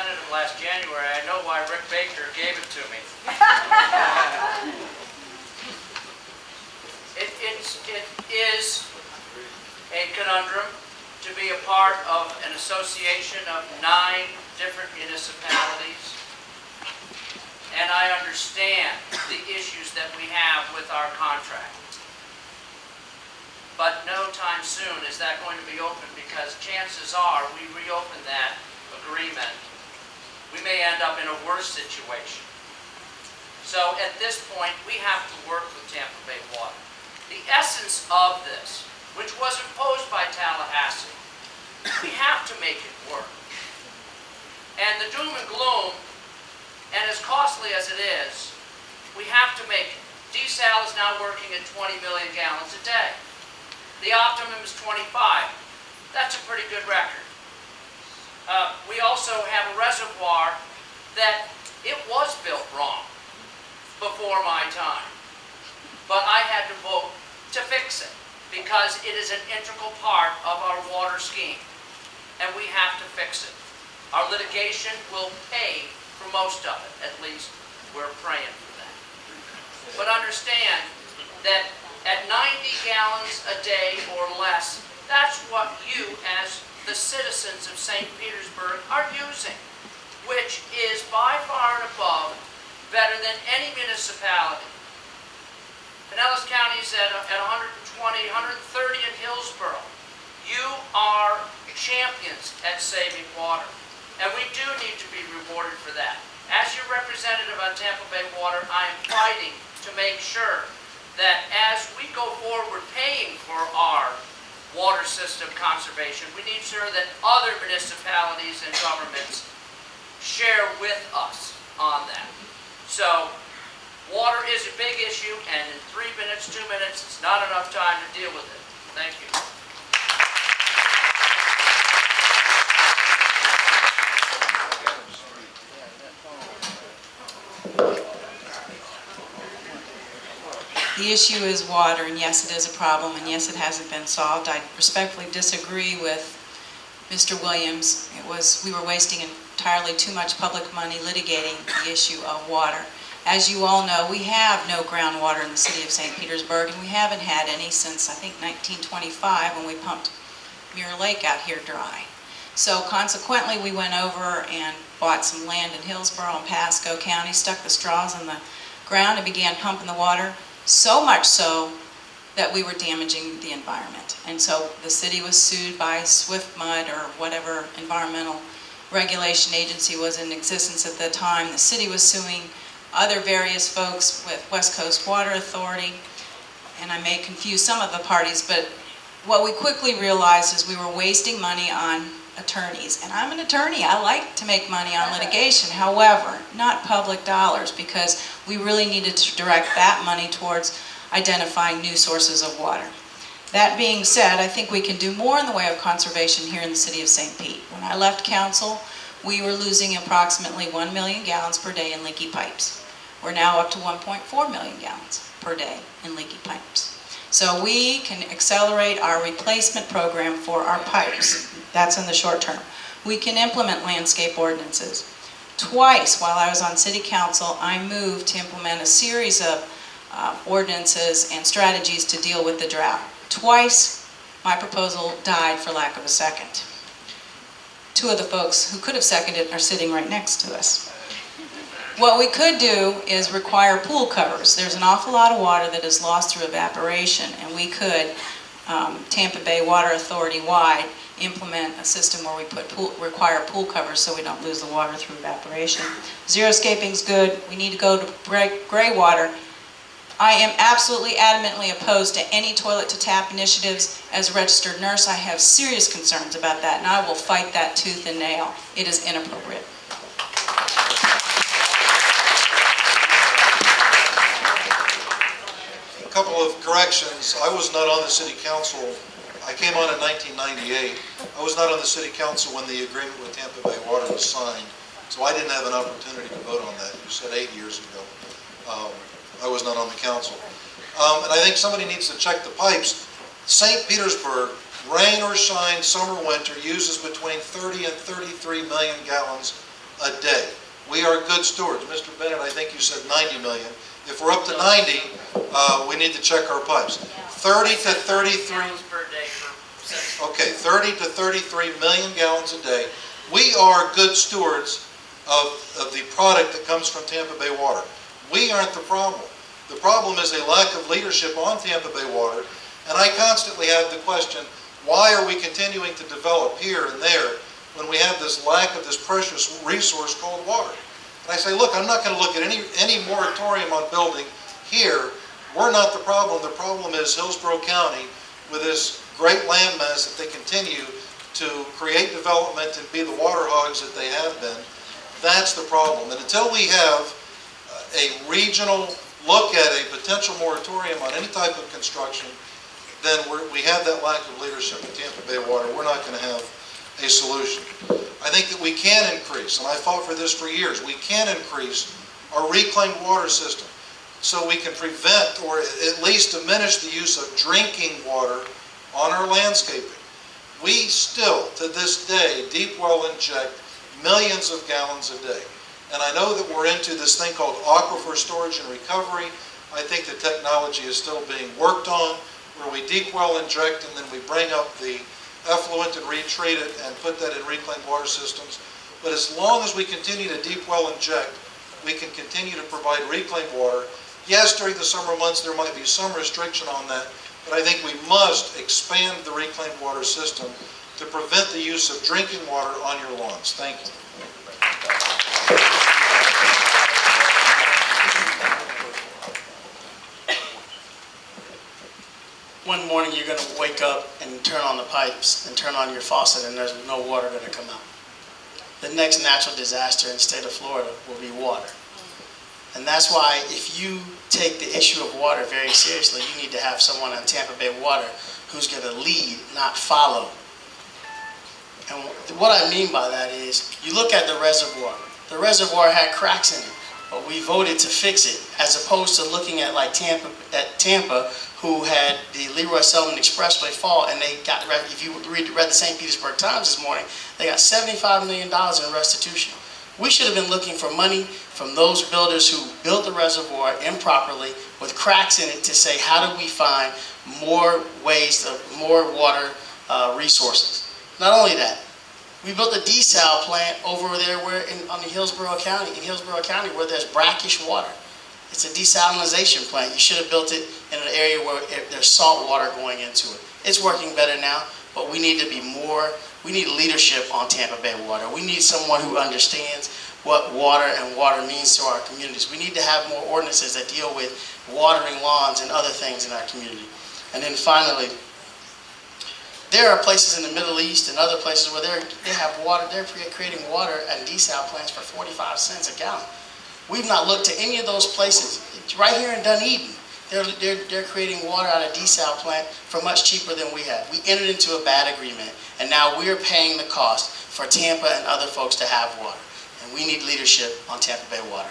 representative last January, I know why Rick Baker gave it to me. It is a conundrum to be a part of an association of 9 different municipalities, and I understand the issues that we have with our contract. But no time soon is that going to be open, because chances are we reopen that agreement, we may end up in a worse situation. So at this point, we have to work with Tampa Bay Water. The essence of this, which was imposed by Tallahassee, we have to make it work. And the doom and gloom, and as costly as it is, we have to make it. Desal is now working at 20 million gallons a day. The optimum is 25. That's a pretty good record. We also have a reservoir that it was built wrong before my time. But I had to vote to fix it because it is an integral part of our water scheme. And we have to fix it. Our litigation will pay for most of it. At least we're praying for that. But understand that at 90 gallons a day or less, that's what you as the citizens of St. Petersburg are using, which is by far and above better than any municipality. Pinellas County is at 120, 130 in Hillsborough. You are champions at saving water, and we do need to be rewarded for that. As your representative on Tampa Bay Water, I am fighting to make sure that as we go forward paying for our water system conservation, we need to ensure that other municipalities and governments share with us on that. So, water is a big issue, and in 3 minutes, 2 minutes, it's not enough time to deal with it. Thank you. The issue is water, and yes, it is a problem, and yes, it hasn't been solved. I respectfully disagree with Mr. Williams. We were wasting entirely too much public money litigating the issue of water. As you all know, we have no groundwater in the city of St. Petersburg, and we haven't had any since, I think, 1925 when we pumped Mirror Lake out here dry. So consequently, we went over and bought some land in Hillsborough and Pasco County, stuck the straws in the ground and began pumping the water. So much so that we were damaging the environment. And so the city was sued by SwiftMud or whatever environmental regulation agency was in existence at the time. The city was suing other various folks with West Coast Water Authority, and I may confuse some of the parties, but what we quickly realized is we were wasting money on attorneys. And I'm an attorney. I like to make money on litigation. However, not public dollars, because we really needed to direct that money towards identifying new sources of water. That being said, I think we can do more in the way of conservation here in the city of St. Pete. When I left council, we were losing approximately 1 million gallons per day in leaky pipes. We're now up to 1.4 million gallons per day in leaky pipes. So we can accelerate our replacement program for our pipes. That's in the short term. We can implement landscape ordinances. Twice while I was on city council, I moved to implement a series of ordinances and strategies to deal with the drought. Twice my proposal died for lack of a second. 2 of the folks who could have seconded it are sitting right next to us. What we could do is require pool covers. There's an awful lot of water that is lost through evaporation, and we could, Tampa Bay Water Authority-wide, implement a system where we require pool covers so we don't lose the water through evaporation. Xeriscaping's good. We need to go to gray water. I am absolutely adamantly opposed to any toilet to tap initiatives. As a registered nurse, I have serious concerns about that, and I will fight that tooth and nail. It is inappropriate. A couple of corrections. I was not on the city council. I came on in 1998. I was not on the city council when the agreement with Tampa Bay Water was signed, so I didn't have an opportunity to vote on that. You said 8 years ago. I was not on the council. And I think somebody needs to check the pipes. St. Petersburg, rain or shine, summer, winter, uses between 30 and 33 million gallons a day. We are good stewards. Mr. Bennett, I think you said 90 million. If we're up to 90, we need to check our pipes. 30 to 33, Gallons per day for citizens. okay, 30 to 33 million gallons a day. We are good stewards of the product that comes from Tampa Bay Water. We aren't the problem. The problem is a lack of leadership on Tampa Bay Water, and I constantly have the question, why are we continuing to develop here and there when we have this lack of this precious resource called water? And I say, look, I'm not going to look at any moratorium on building here. We're not the problem. The problem is Hillsborough County with this great land mass that they continue to create development and be the water hogs that they have been. That's the problem. And until we have a regional look at a potential moratorium on any type of construction, then we have that lack of leadership at Tampa Bay Water. We're not going to have a solution. I think that we can increase, and I fought for this for years, we can increase our reclaimed water system so we can prevent or at least diminish the use of drinking water on our landscaping. We still, to this day, deep well inject millions of gallons a day. And I know that we're into this thing called aquifer storage and recovery. I think the technology is still being worked on, where we deep well inject and then we bring up the effluent and retreat it and put that in reclaimed water systems. But as long as we continue to deep well inject, we can continue to provide reclaimed water. Yes, during the summer months there might be some restriction on that, but I think we must expand the reclaimed water system to prevent the use of drinking water on your lawns. Thank you. One morning you're going to wake up and turn on the pipes and turn on your faucet and there's no water going to come out. The next natural disaster in the state of Florida will be water. And that's why if you take the issue of water very seriously, you need to have someone on Tampa Bay Water who's going to lead, not follow. And what I mean by that is, you look at the reservoir. The reservoir had cracks in it, but we voted to fix it, as opposed to looking at like Tampa, who had the Leroy Selman Expressway fault, and they got, if you read the St. Petersburg Times this morning, they got $75 million in restitution. We should have been looking for money from those builders who built the reservoir improperly with cracks in it to say, how do we find more ways, more water resources? Not only that, we built a desal plant over there on the Hillsborough County, where there's brackish water. It's a desalinization plant. You should have built it in an area where there's salt water going into it. It's working better now, but we need to be more, we need leadership on Tampa Bay Water. We need someone who understands what water and water means to our communities. We need to have more ordinances that deal with watering lawns and other things in our community. And then finally, there are places in the Middle East and other places where they have water, they're creating water and desal plants for 45 cents a gallon. We've not looked to any of those places. It's right here in Dunedin, they're creating water out of desal plant for much cheaper than we have. We entered into a bad agreement, and now we're paying the cost for Tampa and other folks to have water. And we need leadership on Tampa Bay Water.